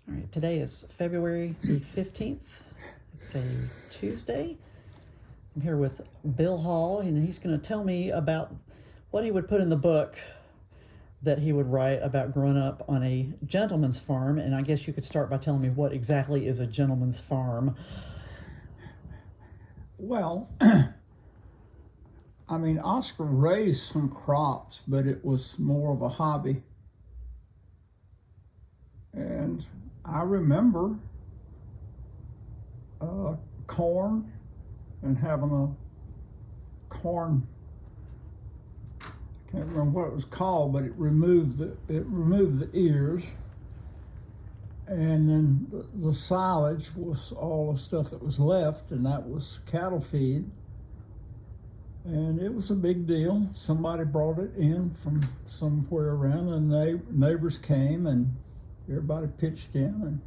All right, today is February the 15th. It's a Tuesday. I'm here with Bill Hall, and he's going to tell me about what he would put in the book that he would write about growing up on a gentleman's farm. And I guess you could start by telling me what exactly is a gentleman's farm. Well, I mean, Oscar raised some crops, but it was more of a hobby. And I remember corn and having a corn, I can't remember what it was called, but it removed the ears. And then the silage was all the stuff that was left, and that was cattle feed. And it was a big deal. Somebody brought it in from somewhere around, and neighbors came, and everybody pitched in and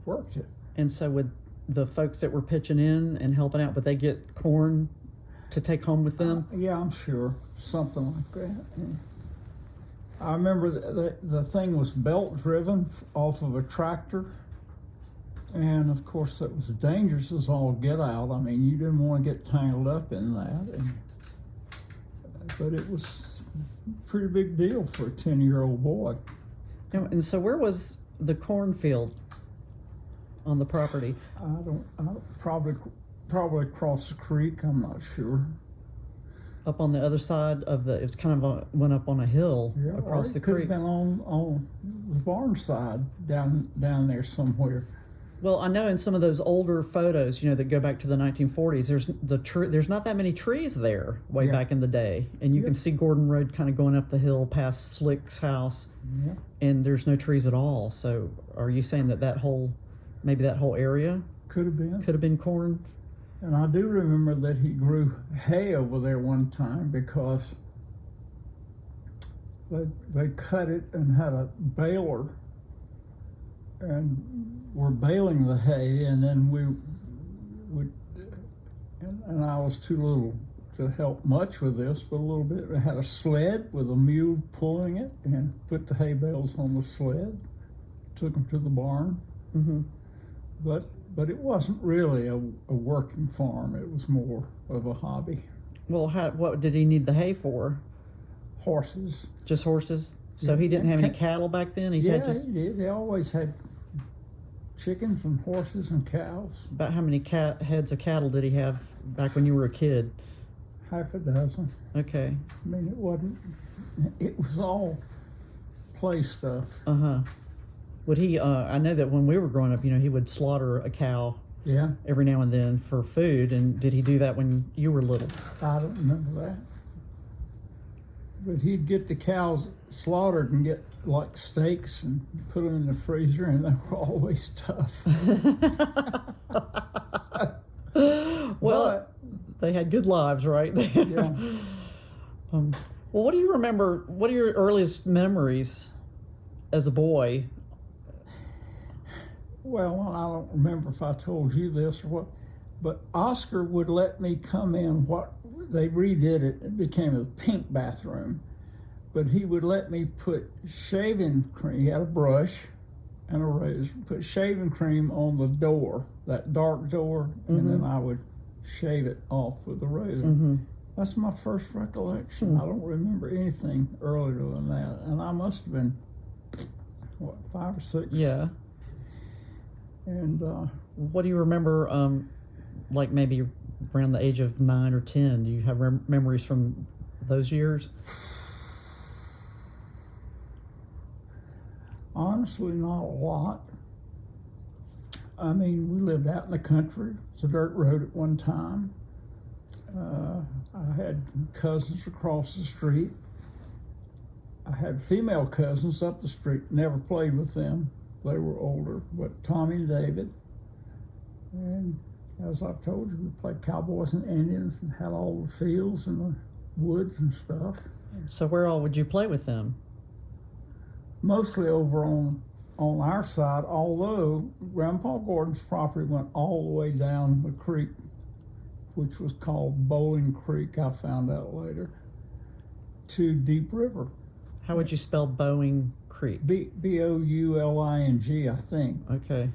worked it. And so would the folks that were pitching in and helping out, would they get corn to take home with them? Yeah, I'm sure. Something like that. And I remember the thing was belt driven off of a tractor. And of course, that was dangerous as all get out. I mean, you didn't want to get tangled up in that. But it was a pretty big deal for a 10-year-old boy. And so where was the cornfield on the property? Probably across the creek, I'm not sure. Up on the other side of it was kind of went up on a hill across the creek. Could have been on the barn side down there somewhere. Well, I know in some of those older photos, that go back to the 1940s, there's not that many trees there way back in the day. And you can see Gordon Road kind of going up the hill past Slick's house, and there's no trees at all. So are you saying maybe that whole area could have been corn? And I do remember that he grew hay over there one time because they cut it and had a baler and were baling the hay, and then and I was too little to help much with this, but a little bit. I had a sled with a mule pulling it and put the hay bales on the sled, took them to the barn. Mm-hmm. But it wasn't really a working farm. It was more of a hobby. Well, what did he need the hay for? Horses. Just horses? So he didn't have any cattle back then? He did. They always had chickens and horses and cows. About how many heads of cattle did he have back when you were a kid? Half a dozen. Okay. I mean, it was all play stuff. Uh-huh. Would he, I know that when we were growing up, he would slaughter a cow every now and then for food. And did he do that when you were little? I don't remember that. But he'd get the cows slaughtered and get like steaks and put them in the freezer, and they were always tough. They had good lives, right? Yeah. Well, what do you remember? What are your earliest memories as a boy? Well, I don't remember if I told you this or what, but Oscar would let me come in. They redid it. It became a pink bathroom. But he would let me put shaving cream. He had a brush and a razor. Put shaving cream on the door, that dark door, and then I would shave it off with a razor. Mm-hmm. That's my first recollection. Mm-hmm. I don't remember anything earlier than that. And I must have been, 5 or 6? Yeah. And what do you remember, like maybe around the age of 9 or 10? Do you have memories from those years? Honestly, not a lot. I mean, we lived out in the country. It's a dirt road at one time. I had cousins across the street. I had female cousins up the street. Never played with them. They were older, but Tommy and David. And as I told you, we played cowboys and Indians and had all the fields and the woods and stuff. So where all would you play with them? Mostly over on our side, although Grandpa Gordon's property went all the way down the creek, which was called Bowling Creek, I found out later, to Deep River. How would you spell Bowling Creek? Creek? Bouling, I think. Okay.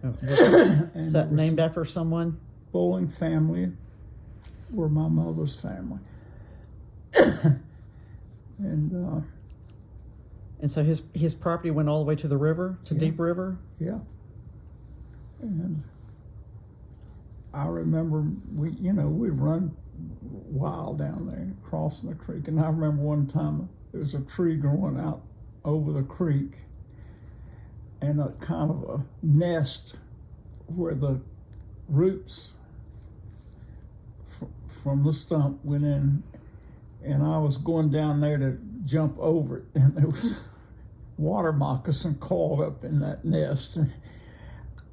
And Is that there was named after someone? Bowling family were my mother's family. And And so his property went all the way to the river, to Yeah. Deep River? yeah. And I remember we'd run wild down there crossing the creek. And I remember one time there was a tree growing out over the creek and a kind of a nest where the roots from the stump went in, and I was going down there to jump over it, and there was water moccasin coiled up in that nest.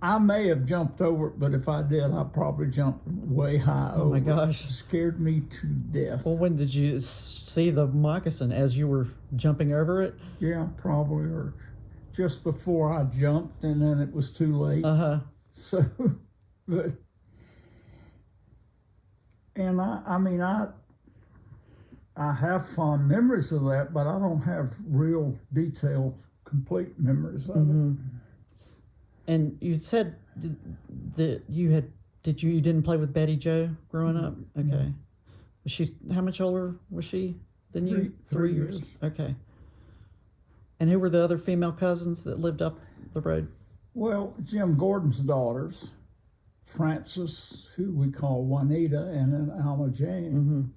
I may have jumped over it, but if I did, I probably jumped way high over. Oh my gosh. It scared me to death. Well, when did you see the moccasin? As you were jumping over it? Yeah, probably, or just before I jumped, and then it was too late. Uh-huh. So, but, and I have fond memories of that, but I don't have real detailed, complete memories of it. And you said that you didn't play with Betty Jo growing up? Okay. Was she, how much older was she than you? 3 years. Okay. And who were the other female cousins that lived up the road? Well, Jim Gordon's daughters, Frances, who we call Juanita, and then Alma Jane.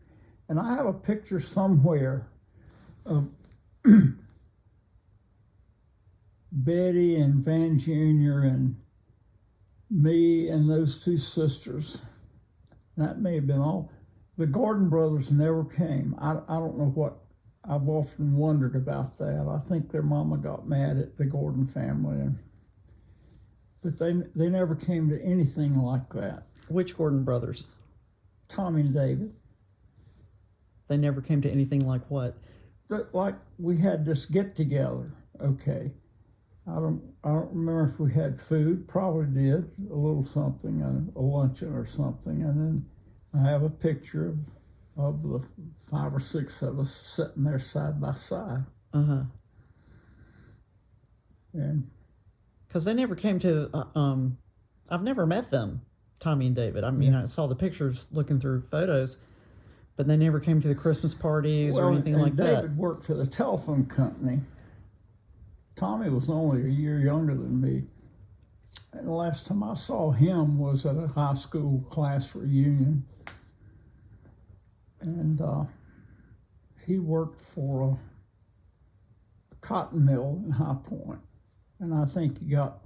And I have a picture somewhere of Betty and Van Jr. and me and those two sisters. That may have been all. The Gordon brothers never came. I don't know what. I've often wondered about that. I think their mama got mad at the Gordon family, but they never came to anything like that. Which Gordon brothers? Tommy and David. They never came to anything like what? Like we had this get together. Okay, I don't remember if we had food. Probably did a little something, a luncheon or something, and then I have a picture of the 5 or 6 of us sitting there side by side. And because they never came to. I've never met them, Tommy and David. I mean, I saw the pictures looking through photos, but they never came to the Christmas parties or anything like that. David worked for the telephone company. Tommy was only a year younger than me. And the last time I saw him was at a high school class reunion. And he worked for a cotton mill in High Point. And I think he got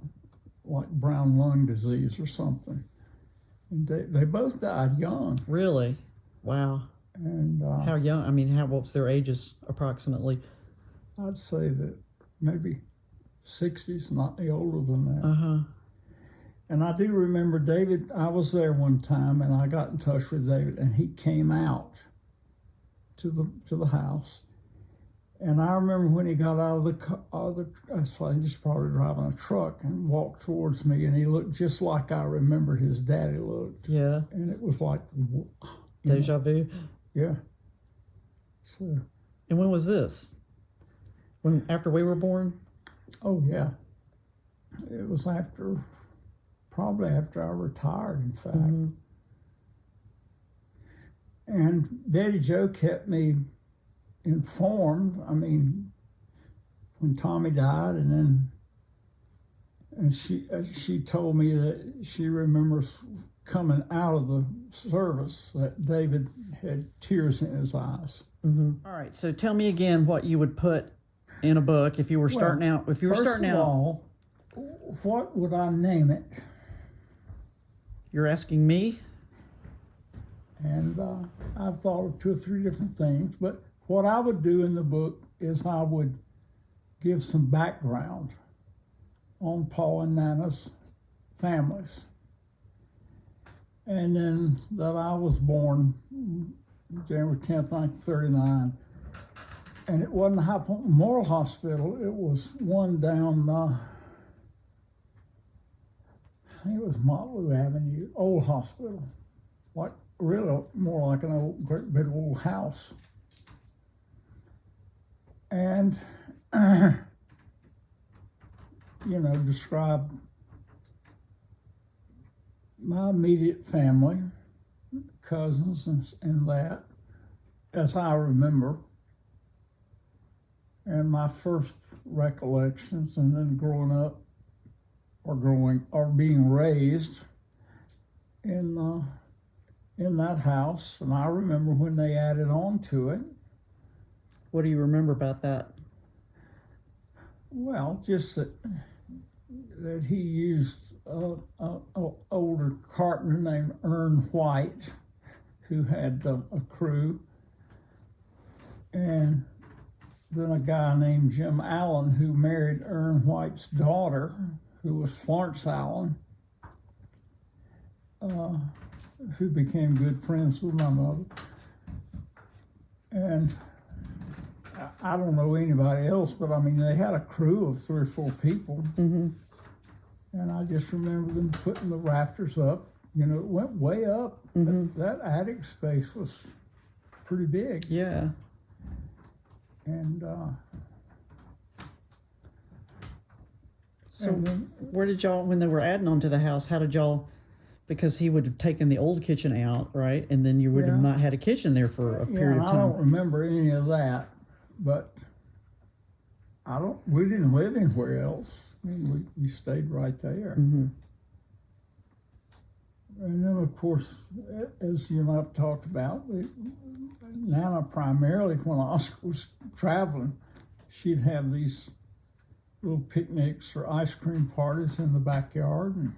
like brown lung disease or something. And they both died young. Really? Wow. And how young? I mean, what was their ages approximately? I'd say that maybe 60s, not any older than that. And I do remember David, I was there one time and I got in touch with David and he came out to the house. And I remember when he got out of the car, I saw he was probably driving a truck and walked towards me and he looked just like I remembered his daddy looked. Yeah. And it was like, Deja vu? Yeah. So. And when was this? After we were born? Oh, yeah. It was probably after I retired, in fact. And Betty Jo kept me informed. I mean, when Tommy died, and she told me that she remembers coming out of the service that David had tears in his eyes. All right, so tell me again what you would put in a book if you were starting out. If you were starting out, all, what would I name it? You're asking me? And I've thought of 2 or 3 different things, but what I would do in the book is I would give some background on Paul and Nana's families. And then that I was born January 10th, 1939. And it wasn't the High Point Memorial Hospital, it was one down, I think it was Motley Avenue, old hospital. Like, really more like an old, great big old house. And describe my immediate family, cousins and that, as I remember, and my first recollections, and then growing up or being raised in that house. And I remember when they added on to it. What do you remember about that? Well, just that he used an older carpenter named Ern White, who had a crew, and then a guy named Jim Allen, who married Ern White's daughter, who was Florence Allen, who became good friends with my mother. And I don't know anybody else, but I mean, they had a crew of 3 or 4 people. Mm-hmm. And I just remember them putting the rafters up. It went way up. Mm-hmm. That attic space was pretty big. Yeah. And So and then, where did y'all, when they were adding on to the house, how did y'all, because he would have taken the old kitchen out, right? And then you would have Yeah. not had a kitchen there for a period of I don't time. remember any of that, but we didn't live anywhere else. I mean, we stayed right there. Mm-hmm. And then, of course, as you and I have talked about, Nana primarily, when Oscar was traveling, she'd have these little picnics or ice cream parties in the backyard, and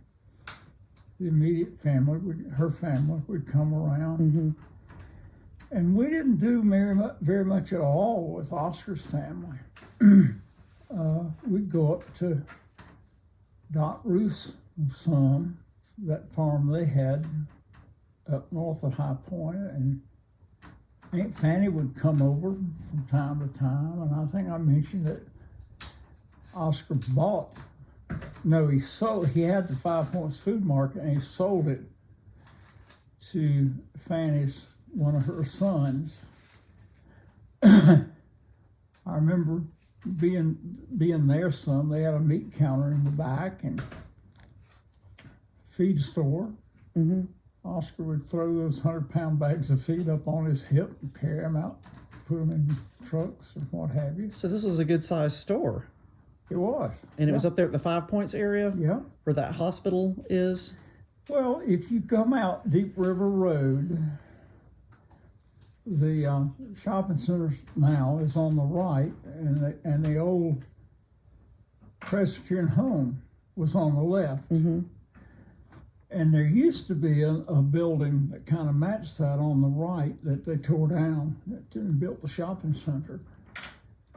the immediate family, her family, would come around. Mm-hmm. And we didn't do very much at all with Oscar's family. We'd go up to Dot Ruth's some, that farm they had up north of High Point, and Aunt Fanny would come over from time to time. And I think I mentioned that Oscar he had the 5 Points Food Market, and he sold it to Fanny's, one of her sons. I remember being there some. They had a meat counter in the back and feed store. Mm-hmm. Oscar would throw those 100-pound bags of feed up on his hip and carry them out, put them in trucks and what have you. So this was a good-sized store. It was. And it was up there at the 5 Points area? Yeah. Where that hospital is? Well, if you come out Deep River Road, the shopping center now is on the right, and the old Presbyterian home was on the left. Mm-hmm. And there used to be a building that kind of matched that on the right that they tore down and built the shopping center.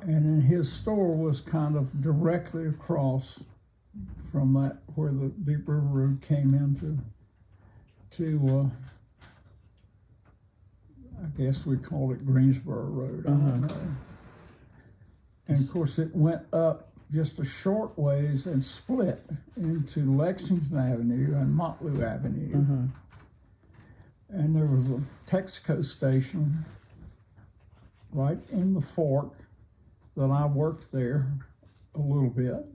And then his store was kind of directly across from that where the Deep River Road came into I guess we called it Greensboro Road. I don't know. And of course it went up just a short ways and split into Lexington Avenue and Motley Avenue. Uh-huh. And there was a Texaco station right in the fork that I worked there a little bit.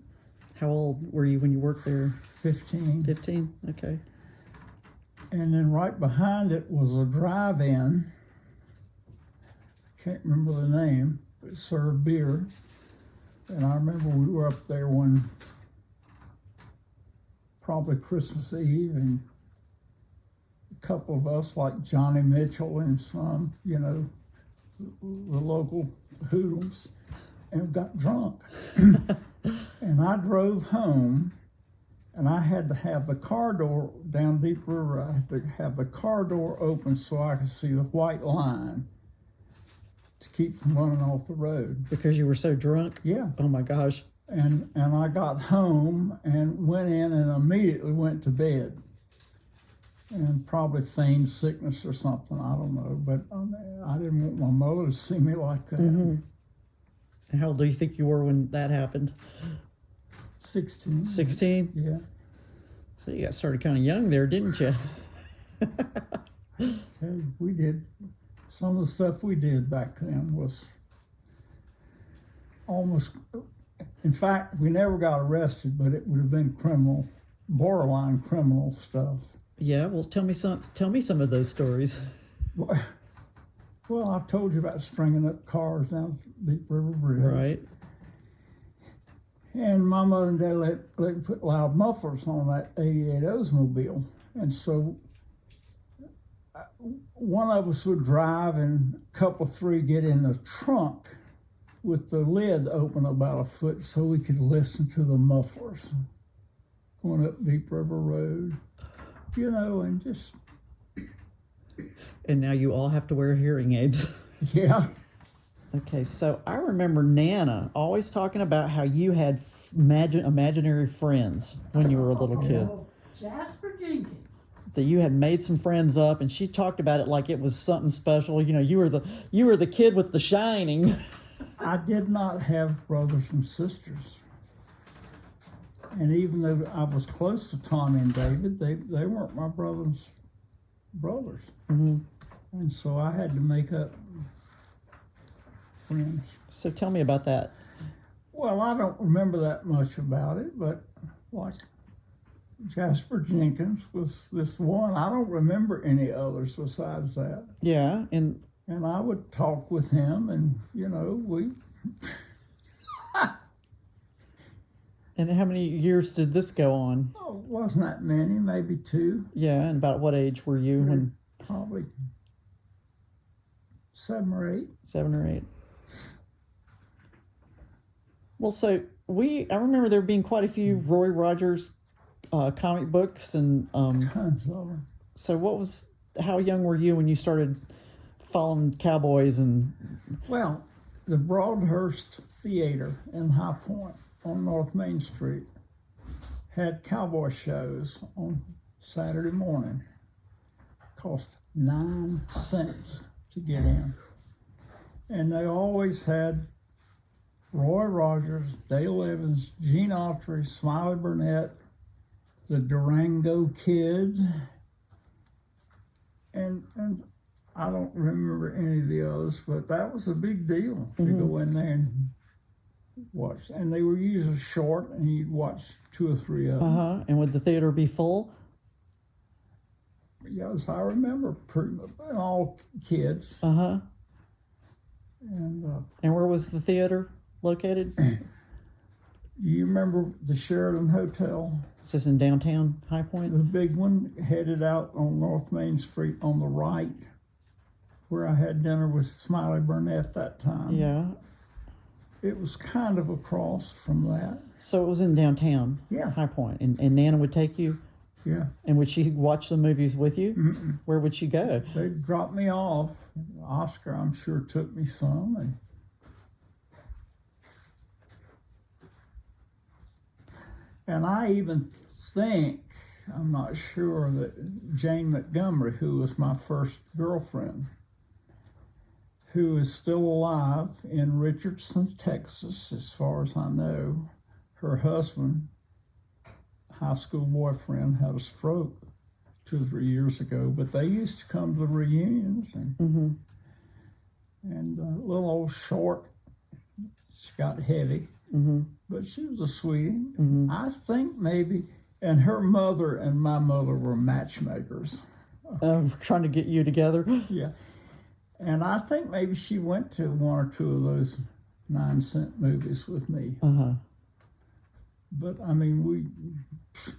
How old were you when you worked there? 15. 15? Okay. And then right behind it was a drive-in. Can't remember the name, but it served beer. And I remember we were up there one, probably Christmas Eve, and a couple of us, like Johnny Mitchell and some, the local hoodlums, and got drunk. And I drove home, and I had to have the car door down Deep River. I had to have the car door open so I could see the white line to keep from running off the road. Because you were so drunk? Yeah. Oh my gosh. And I got home and went in and immediately went to bed. And probably feigned sickness or something, I don't know. But I didn't want my mother to see me like that. Mm-hmm. And how old do you think you were when that happened? 16. 16? Yeah. So you got started kind of young there, didn't you? Okay, we did. Some of the stuff we did back then was almost In fact, we never got arrested, but it would have been criminal, borderline criminal stuff. Yeah, well, tell me some of those stories. Well, I've told you about stringing up cars down Deep River Bridge. Right. And my mother and dad let me put loud mufflers on that 88 Oldsmobile. And so one of us would drive and a couple, three get in the trunk with the lid open about a foot so we could listen to the mufflers going up Deep River Road, and just... And now you all have to wear hearing aids. Yeah. Okay, so I remember Nana always talking about how you had imaginary friends when you were a little kid. Jasper Jenkins. That you had made some friends up, and she talked about it like it was something special. You were the kid with the shining. I did not have brothers and sisters. And even though I was close to Tommy and David, they weren't my brothers. Mm-hmm. And so I had to make up friends. So tell me about that. Well, I don't remember that much about it, but like Jasper Jenkins was this one. I don't remember any others besides that. Yeah, and I would talk with him, and we... And how many years did this go on? Oh, it wasn't that many, maybe 2. Yeah, and about what age were you when? Probably 7 or 8. 7 or 8. Well, so I remember there being quite a few Roy Rogers comic books, and Tons of them. so how young were you when you started following cowboys and... Well, the Broadhurst Theater in High Point on North Main Street had cowboy shows on Saturday morning. Cost 9 cents to get in. And they always had Roy Rogers, Dale Evans, Gene Autry, Smiley Burnett, the Durango Kid, and I don't remember any of the others, but that was a big deal to go in there and watch. And they were usually short, and you'd watch 2 or 3 of them. And would the theater be full? Yes, I remember pretty much all kids. And And where was the theater located? do you remember the Sheridan Hotel? Is this in downtown High Point? The big one headed out on North Main Street on the right, where I had dinner with Smiley Burnett that time. Yeah. It was kind of across from that. So it was in downtown High Point. And Nana would take you? Yeah. And would she watch the movies with you? Mm-mm. Where would she go? They'd drop me off. Oscar, I'm sure, took me some. And I even think, I'm not sure, that Jane Montgomery, who was my first girlfriend, who is still alive in Richardson, Texas, as far as I know, her husband, high school boyfriend, had a stroke 2 or 3 years ago, but they used to come to the reunions, and a little old short, she got heavy, but she was a sweetie. I think maybe, and her mother and my mother were matchmakers. Trying to get you together? Yeah. And I think maybe she went to 1 or 2 of those 9-cent movies with me. But I mean,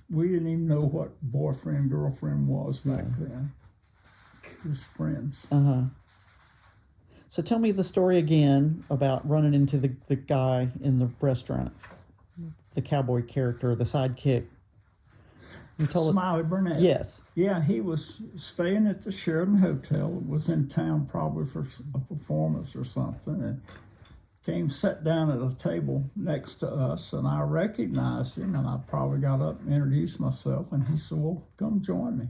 we didn't even know what boyfriend, girlfriend was back then. Just friends. So tell me the story again about running into the guy in the restaurant, the cowboy character, the sidekick. You told Smiley Burnett. Yes. Yeah, he was staying at the Sheridan Hotel. Was in town probably for a performance or something, and came, sat down at a table next to us, and I recognized him, and I probably got up and introduced myself, and he said, well, come join me.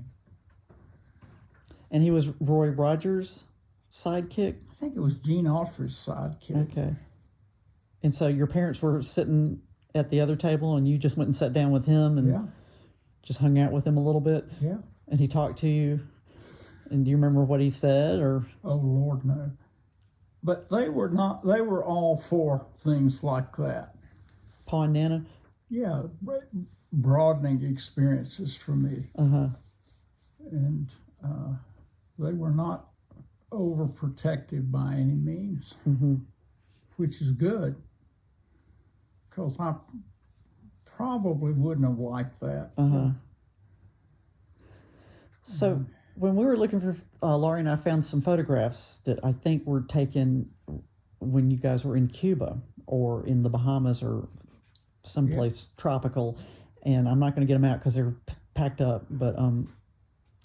And he was Roy Rogers' sidekick? I think it was Gene Autry's sidekick. Okay. And so your parents were sitting at the other table, and you just went and sat down with him and just hung out with him a little bit? Yeah. And he talked to you? And do you remember what he said? Or oh, Lord, no. But they were not, they were all for things like that. Pa and Nana? Yeah, broadening experiences for me. Uh-huh. And they were not overprotective by any means, which is good, because I probably wouldn't have liked that. Uh-huh. So when we were looking for Laurie and I found some photographs that I think were taken when you guys were in Cuba or in the Bahamas or someplace tropical, and I'm not going to get them out because they're packed up. But Well,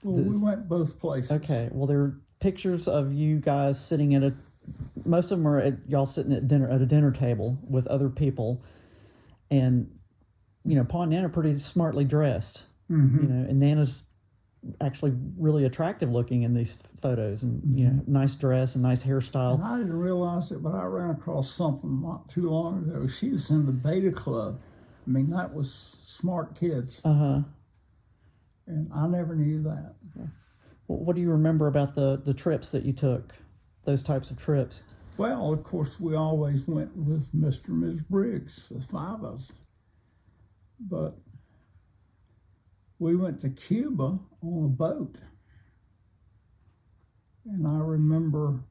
we went both places. okay, well, there are pictures of you guys sitting at most of them are y'all sitting at a dinner table with other people, and Pa and Nana are pretty smartly dressed, and Nana's actually really attractive looking in these photos, and nice dress and nice hairstyle. And I didn't realize it, but I ran across something not too long ago. She was in the Beta Club. I mean, that was smart kids. Uh-huh. And I never knew that. Well, what do you remember about the trips that you took, those types of trips? Well, of course, we always went with Mr. and Ms. Briggs, the five of us. But we went to Cuba on a boat. And I remember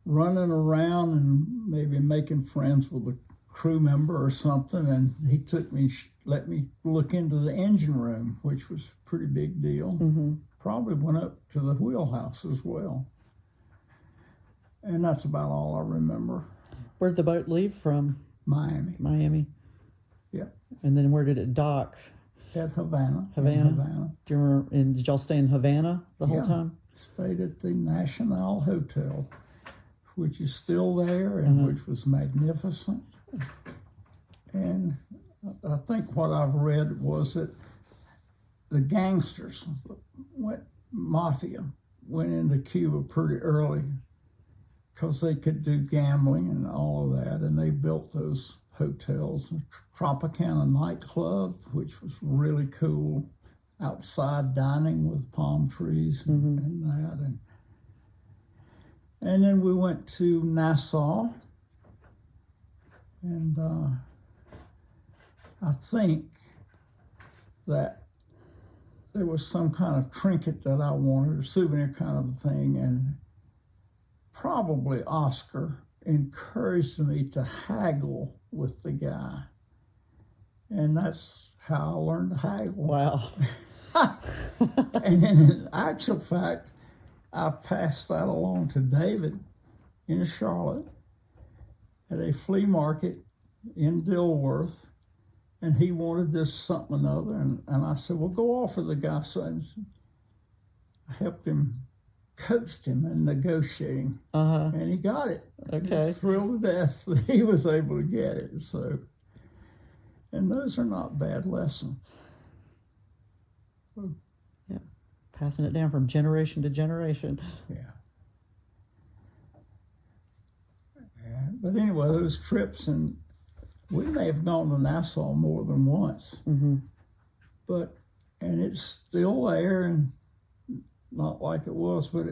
running around and maybe making friends with a crew member or something, and he took me, let me look into the engine room, which was a pretty big deal. Probably went up to the wheelhouse as well. And that's about all I remember. Where did the boat leave from? Miami. Miami. Yeah. And then where did it dock? At Havana. Havana. In Havana. Do you remember? And did y'all stay in Havana the whole Yeah. time? Stayed at the National Hotel, which is still there and which was magnificent. And I think what I've read was that the gangsters, mafia, went into Cuba pretty early because they could do gambling and all of that, and they built those hotels. Tropicana nightclub, which was really cool, outside dining with palm trees and that. And then we went to Nassau, and I think that there was some kind of trinket that I wanted, a souvenir kind of thing, and probably Oscar encouraged me to haggle with the guy. And that's how I learned to haggle. Wow. And in actual fact, I've passed that along to David in Charlotte at a flea market in Dilworth, and he wanted this something or other, and I said, well, go offer the guy something. I helped him, coached him in negotiating, and he got it. Okay. I was thrilled to death that he was able to get it. So, and those are not bad lessons. Yeah. Passing it down from generation to generation. Yeah. But anyway, those trips, and we may have gone to Nassau more than once. But, and it's still there, and not like it was, but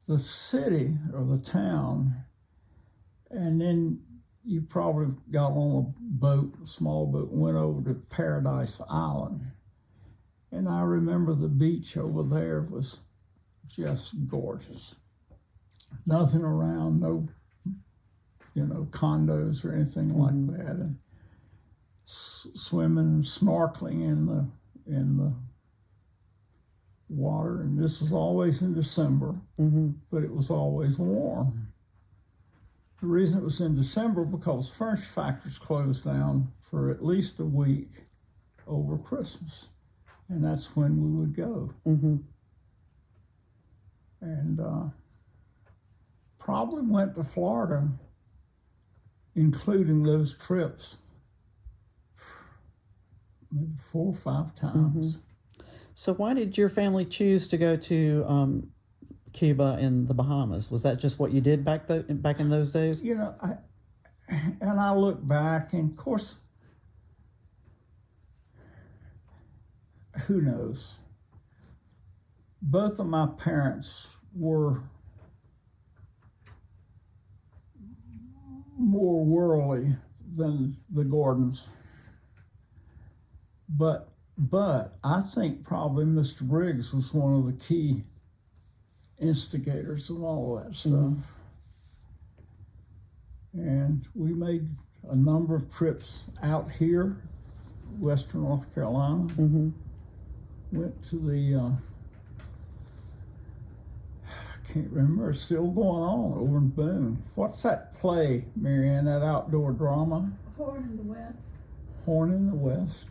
the city or the town, and then you probably got on a boat, a small boat, went over to Paradise Island. And I remember the beach over there was just gorgeous. Nothing around, no, condos or anything like that. And swimming and snorkeling in the water. And this was always in December, but it was always warm. The reason it was in December because furniture factories closed down for at least a week over Christmas. And that's when we would go. And probably went to Florida, including those trips, maybe 4 or 5 times. So why did your family choose to go to Cuba and the Bahamas? Was that just what you did back in those days? I look back, and of course, who knows? Both of my parents were more worldly than the Gordons. But I think probably Mr. Briggs was one of the key instigators of all of that stuff. And we made a number of trips out here, Western North Carolina. Went to the, I can't remember, it's still going on over in Boone. What's that play, Marianne, that outdoor drama? Horn in the West. Horn in the West.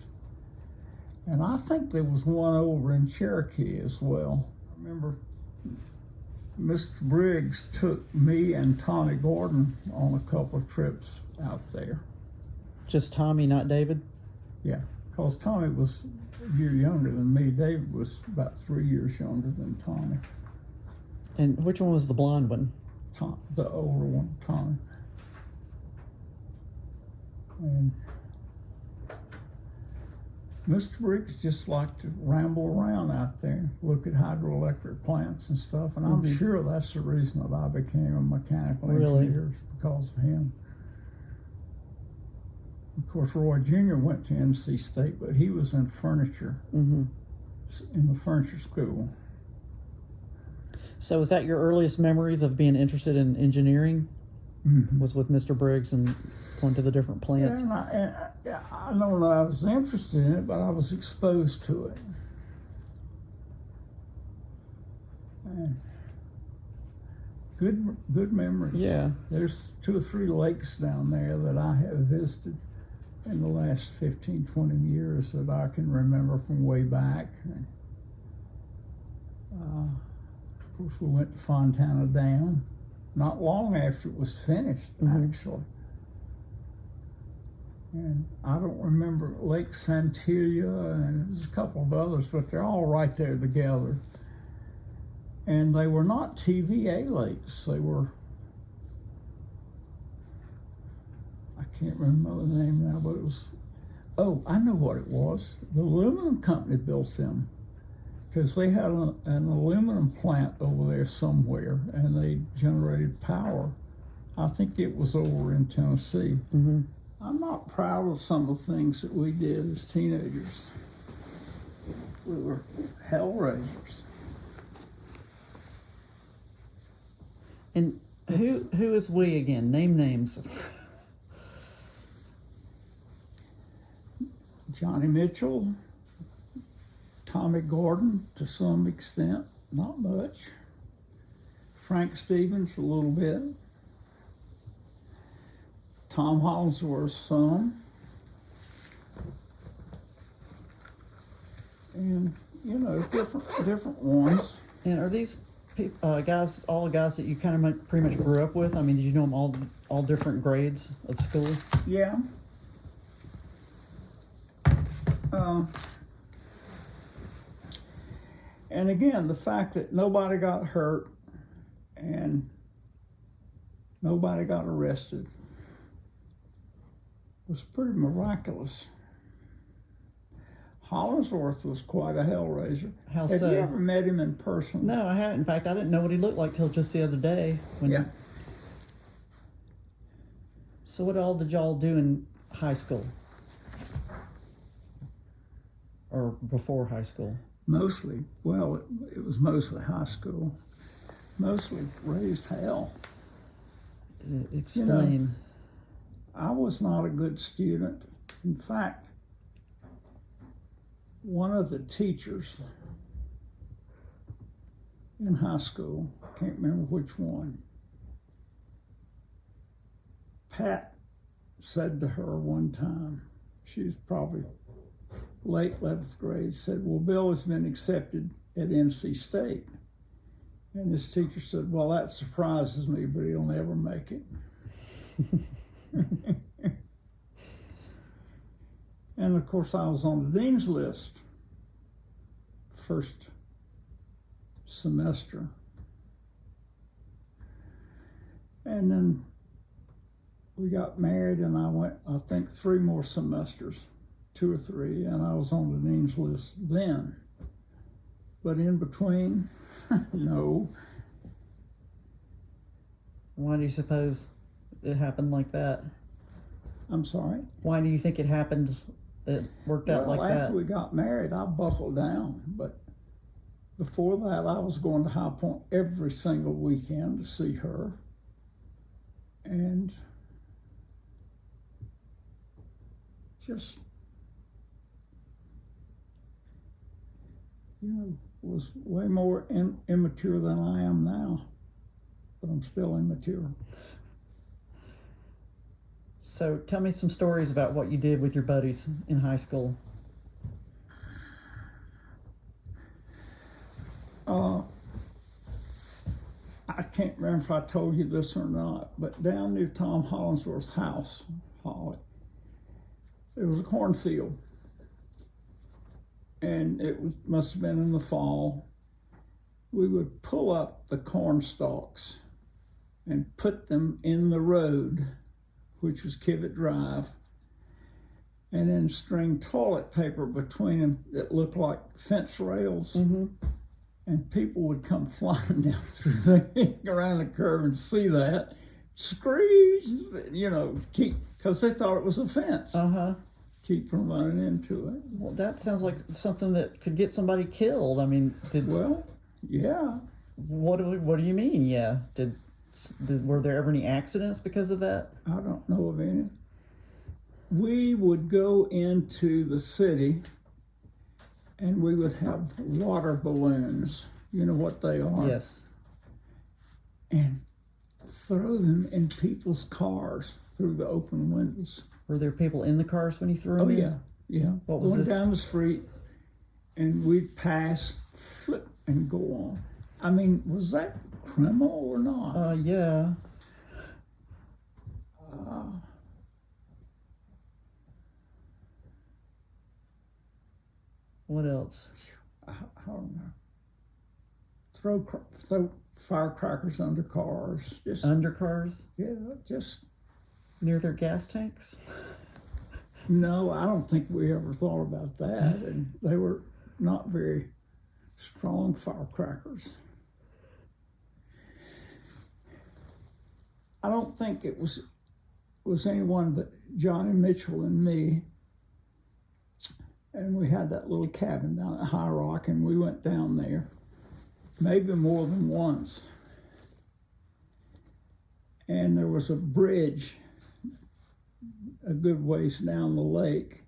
And I think there was one over in Cherokee as well. I remember Mr. Briggs took me and Tommy Gordon on a couple of trips out there. Just Tommy, not David? Yeah, because Tommy was a year younger than me. David was about 3 years younger than Tommy. And which one was the blonde one? The older one, Tommy. And Mr. Briggs just liked to ramble around out there, look at hydroelectric plants and stuff, and I'm sure that's the reason that I became a mechanical engineer, because of him. Of course, Roy Jr. went to NC State, but he was in furniture, in the furniture school. So was that your earliest memories of being interested in engineering? Was with Mr. Briggs and going to the different plants? Yeah, I don't know that I was interested in it, but I was exposed to it. And good memories. Yeah. There's 2 or 3 lakes down there that I have visited in the last 15, 20 years that I can remember from way back. Of course, we went to Fontana Dam not long after it was finished, actually. And I don't remember Lake Santilia, and there's a couple of others, but they're all right there together. And they were not TVA lakes. They were, I can't remember the name now, but it was, oh, I know what it was. The aluminum company built them, because they had an aluminum plant over there somewhere, and they generated power. I think it was over in Tennessee. I'm not proud of some of the things that we did as teenagers. We were hell raisers. And who is we again? Name names. Johnny Mitchell, Tommy Gordon to some extent, not much. Frank Stevens a little bit. Tom Hollingsworth's son. And, you know, different ones. And are these guys all the guys that you kind of pretty much grew up with? I mean, did you know them all different grades of school? Yeah. And again, the fact that nobody got hurt and nobody got arrested was pretty miraculous. Hollingsworth was quite a hellraiser. How Have so? you ever met him in person? No, I haven't. In fact, I didn't know what he looked like till just the other day. Yeah. So what all did y'all do in high school? Or before high school? Mostly, well, it was mostly high school. Mostly raised hell. Explain. You know, I was not a good student. In fact, one of the teachers in high school, I can't remember which one, Pat said to her one time, she was probably late 11th grade, said, well, Bill has been accepted at NC State. And his teacher said, well, that surprises me, but he'll never make it. And of course, I was on the dean's list first semester. And then we got married, and I went, I think, 3 more semesters, 2 or 3, and I was on the dean's list then. But in between, no. Why do you suppose it happened like that? I'm sorry. Why do you think it happened? It worked out Well, like after that. we got married, I buckled down. But before that, I was going to High Point every single weekend to see her. And just, was way more immature than I am now. But I'm still immature. So tell me some stories about what you did with your buddies in high school. I can't remember if I told you this or not, but down near Tom Hollinsworth's house, Holly, there was a cornfield. And must have been in the fall. We would pull up the corn stalks and put them in the road, which was Kivett Drive, and then string toilet paper between them that looked like fence rails. Mm-hmm. And people would come flying down through there, around the curve and see that, screech, because they thought it was a fence. Uh-huh. Keep from running into it. Well, that sounds like something that could get somebody killed. I mean, Well, yeah. What do you mean? Yeah. Were there ever any accidents because of that? I don't know of any. We would go into the city and we would have water balloons. You know what they are? Yes. And throw them in people's cars through the open windows. Were there people in the cars when you threw them in? Yeah. What was Going this? down the street, and we'd pass, flip, and go on. I mean, was that criminal or not? Yeah. What else? I don't know. Throw firecrackers under cars. Under cars? Just Near their gas tanks? no. I don't think we ever thought about that, and they were not very strong firecrackers. I don't think it was anyone but Johnny Mitchell and me. And we had that little cabin down at High Rock, and we went down there, maybe more than once. And there was a bridge a good ways down the lake.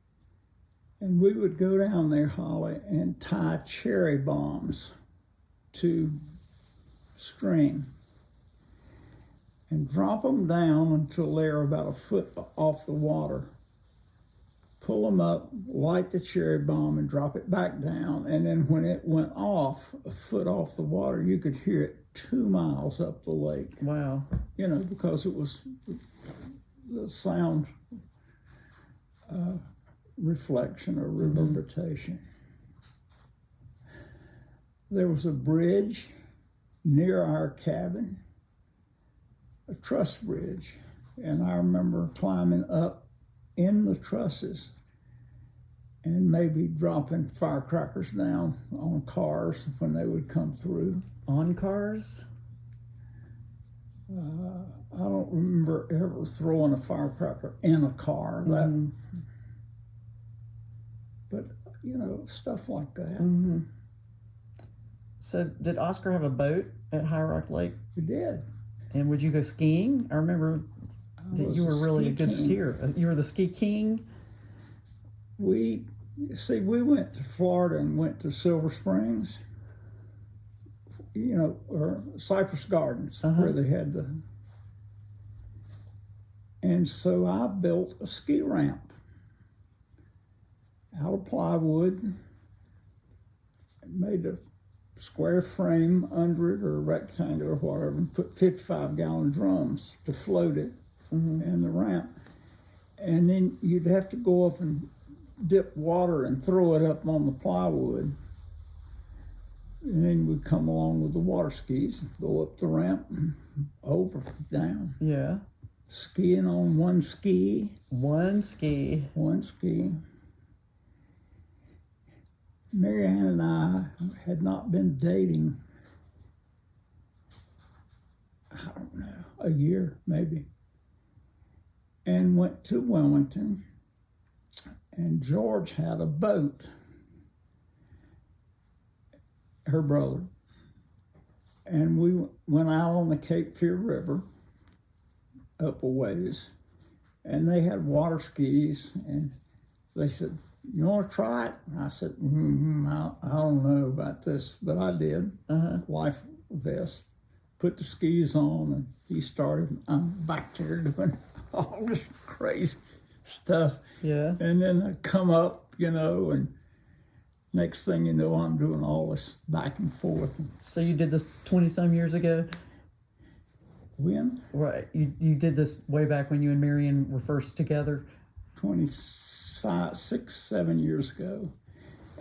And we would go down there, Holly, and tie cherry bombs to string and drop them down until they're about a foot off the water. Pull them up, light the cherry bomb, and drop it back down. And then when it went off, a foot off the water, you could hear it 2 miles up the lake. Wow. Because it was the sound reflection or reverberation. There was a bridge near our cabin, a truss bridge, and I remember climbing up in the trusses and maybe dropping firecrackers down on cars when they would come through. On cars? I don't remember ever throwing a firecracker in a car. But, stuff like that. Mm-hmm. So did Oscar have a boat at High Rock Lake? We did. And would you go skiing? I remember that you were really a good skier. You were the ski king? We went to Florida and went to Silver Springs, or Cypress Gardens, where they had and so I built a ski ramp out of plywood, made a square frame under it or a rectangle or whatever, and put 55-gallon drums to float it and the ramp. And then you'd have to go up and dip water and throw it up on the plywood. And then we'd come along with the water skis, go up the ramp, and over, down. Yeah. Skiing on one ski. One ski. Mary Ann and I had not been dating, I don't know, a year maybe. and went to Wellington. And George had a boat, her brother. And we went out on the Cape Fear River up a ways. And they had water skis. And they said, "You want to try it?" And I said, I don't know about this. But I did. Life vest. Put the skis on. And he started. I'm back there doing all this crazy stuff. Yeah. And then I come up, and next thing you know, I'm doing all this back and forth. So you did this 20-some years ago? When? Right. You did this way back when you and Marion were first together? 25, 6, 7 years ago.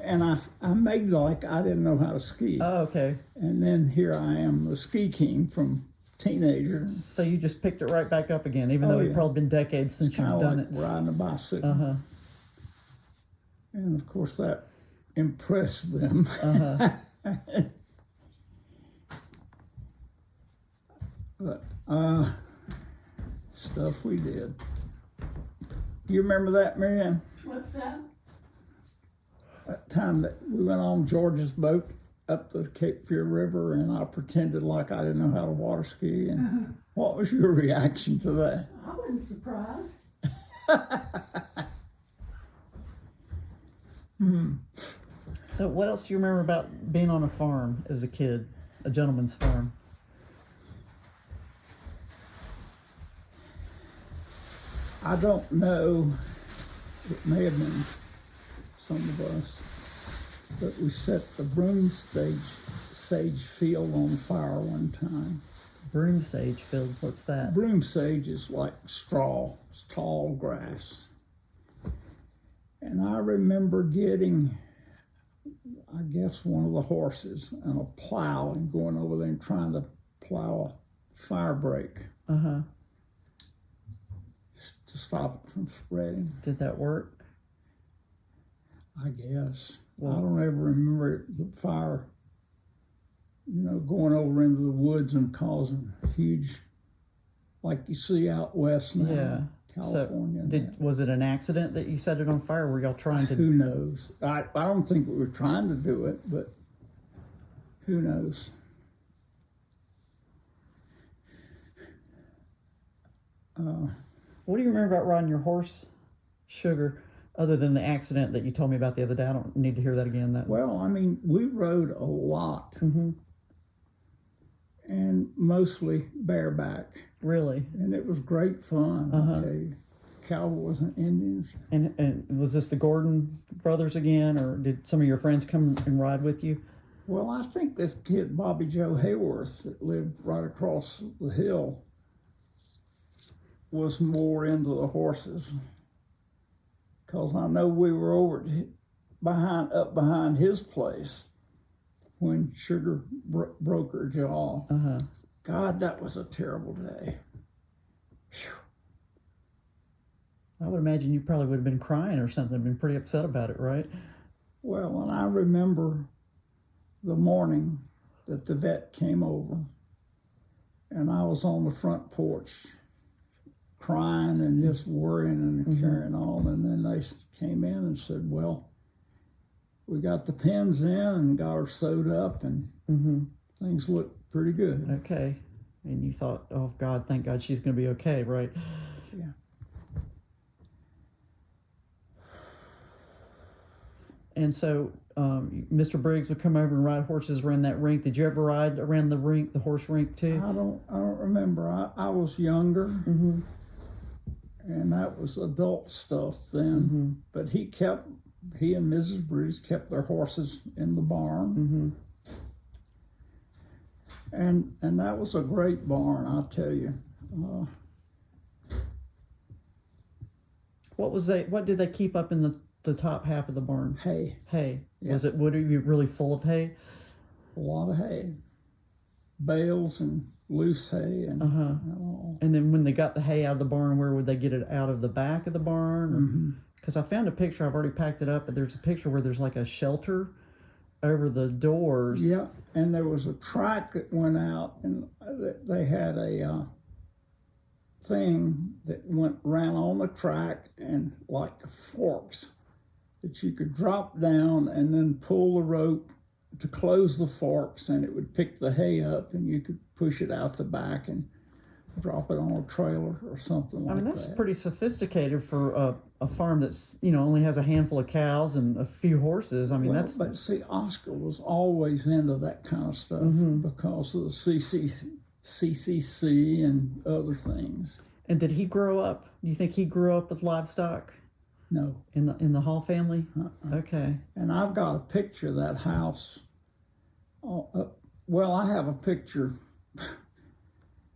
And I made like I didn't know how to ski. Oh, okay. And then here I am, the ski king from teenager. So you just picked it right back up again, even though it'd probably been decades since you've Kind of done like it. riding a bicycle. And of course that impressed them. But stuff we did. You remember that, Marianne? What's that? That time that we went on George's boat up the Cape Fear River, and I pretended like I didn't know how to water ski. And what was your reaction to that? I wasn't surprised. So what else do you remember about being on a farm as a kid, a gentleman's farm? I don't know. It may have been some of us, but we set the sage field on fire one time. Broom sage field, what's that? Broom sage is like straw, it's tall grass. And I remember getting, I guess, one of the horses and a plow and going over there and trying to plow a fire break to stop it from spreading. Did that work? I guess. Well, I don't ever remember the fire, going over into the woods and causing huge, like you see out west now, yeah. California. So was it an accident that you set it on fire? Were y'all trying to? Who knows? I don't think we were trying to do it, but who knows? What do you remember about riding your horse, Sugar, other than the accident that you told me about the other day? I don't need to hear that again. Well, I mean, we rode a lot, and mostly bareback. Really? And it was great fun, I tell you. Cowboys and Indians. And was this the Gordon brothers again, or did some of your friends come and ride with you? Well, I think this kid, Bobby Joe Hayworth, that lived right across the hill, was more into the horses. Because I know we were up behind his place when Sugar broke her jaw. God, that was a terrible day. Whew. I would imagine you probably would have been crying or something, been pretty upset about it, right? Well, and I remember the morning that the vet came over, and I was on the front porch crying and just worrying and carrying on, and then they came in and said, well, we got the pins in and got her sewed up, and things looked pretty good. Okay. And you thought, oh, God, thank God she's going to be okay, right? Yeah. And so Mr. Briggs would come over and ride horses around that rink. Did you ever ride around the rink, the horse rink, too? I don't remember. I was younger, and that was adult stuff then. But he and Mrs. Briggs kept their horses in the barn. And that was a great barn, I'll tell you. What did they keep up in the top half of the barn? Hay. Hay. Yeah. Was it really full of hay? A lot of hay. Bales and loose hay and all. And then when they got the hay out of the barn, where would they get it out of the back of the barn? Because I found a picture, I've already packed it up, but there's a picture where there's like a shelter over the doors. Yeah, and there was a track that went out, and they had a thing that went around on the track and like forks that you could drop down and then pull the rope to close the forks, and it would pick the hay up, and you could push it out the back and drop it on a trailer or something like that. I mean, that's pretty sophisticated for a farm that's, only has a handful of cows and a few horses. I mean, Well, that's... But see, Oscar was always into that kind of stuff because of the CCC and other things. And did he grow up? Do you think he grew up with livestock No. in the Hall family? Okay. And I've got a picture of that house. Well, I have a picture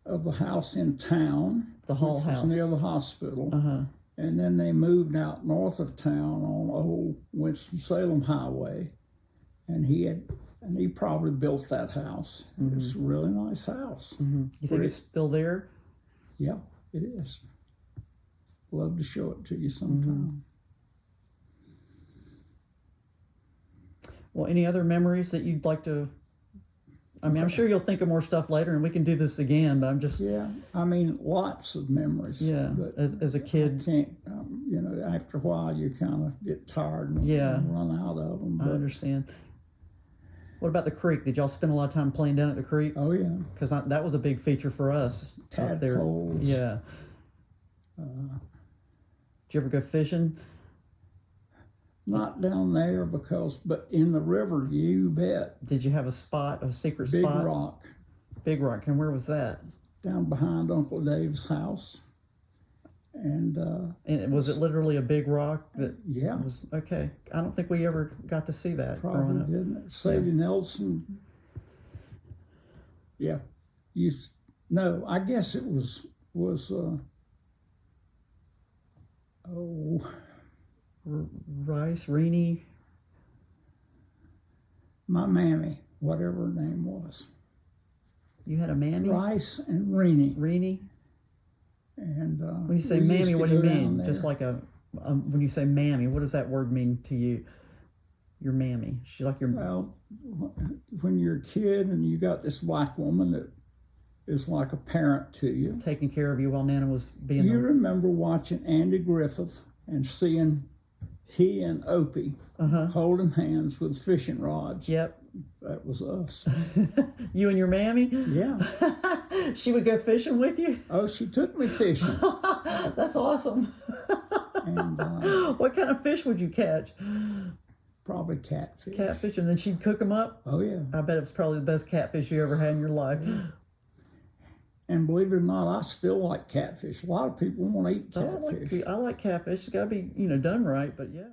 of the house in town. The Hall which was house. near the hospital. Uh-huh. And then they moved out north of town on old Winston-Salem Highway. And he probably built that house. It's a really nice house. You think it's still there? Yeah, it is. Love to show it to you sometime. Well, any other memories that you'd like to... I mean, I'm sure you'll think of more stuff later, and we can do this again, but I'm just... Yeah, I mean, lots of memories. Yeah, But as a kid... I can't, after a while you kind of get tired and run out of them. I understand. What about the creek? Did y'all spend a lot of time playing down at the creek? Oh, yeah. Because that was a big feature for us out there. Tadpoles. Yeah. Did you ever go fishing? Not down there but in the river, you bet. Did you have a secret Big spot? Rock, Big Rock. And where was that? down behind Uncle Dave's house. And Was it literally a big rock that yeah, was... Okay. I don't think we ever got to see that growing probably up. didn't it? Sadie Nelson. Yeah, no, I guess it was Rice, Rennie. my mammy, whatever her name was. You had a mammy? Rice and Rennie. Rennie? And When you say we used mammy, to what do you go down mean? there. Just like when you say mammy, what does that word mean to you? Your mammy. She's like your... Well, when you're a kid and you got this white woman that is like a parent to you. taking care of you while Nana was being... You remember watching Andy Griffith and seeing he and Opie holding hands with fishing rods. Yep. That was us. You and your mammy? Yeah. She would go fishing with you? Oh, she took me fishing. That's awesome. And What kind of fish would you catch? probably catfish. Catfish, and then she'd cook them up? Oh, yeah. I bet it was probably the best catfish you ever had in your life. And believe it or not, I still like catfish. A lot of people won't eat catfish. I like catfish. It's got to be, done right, but yeah.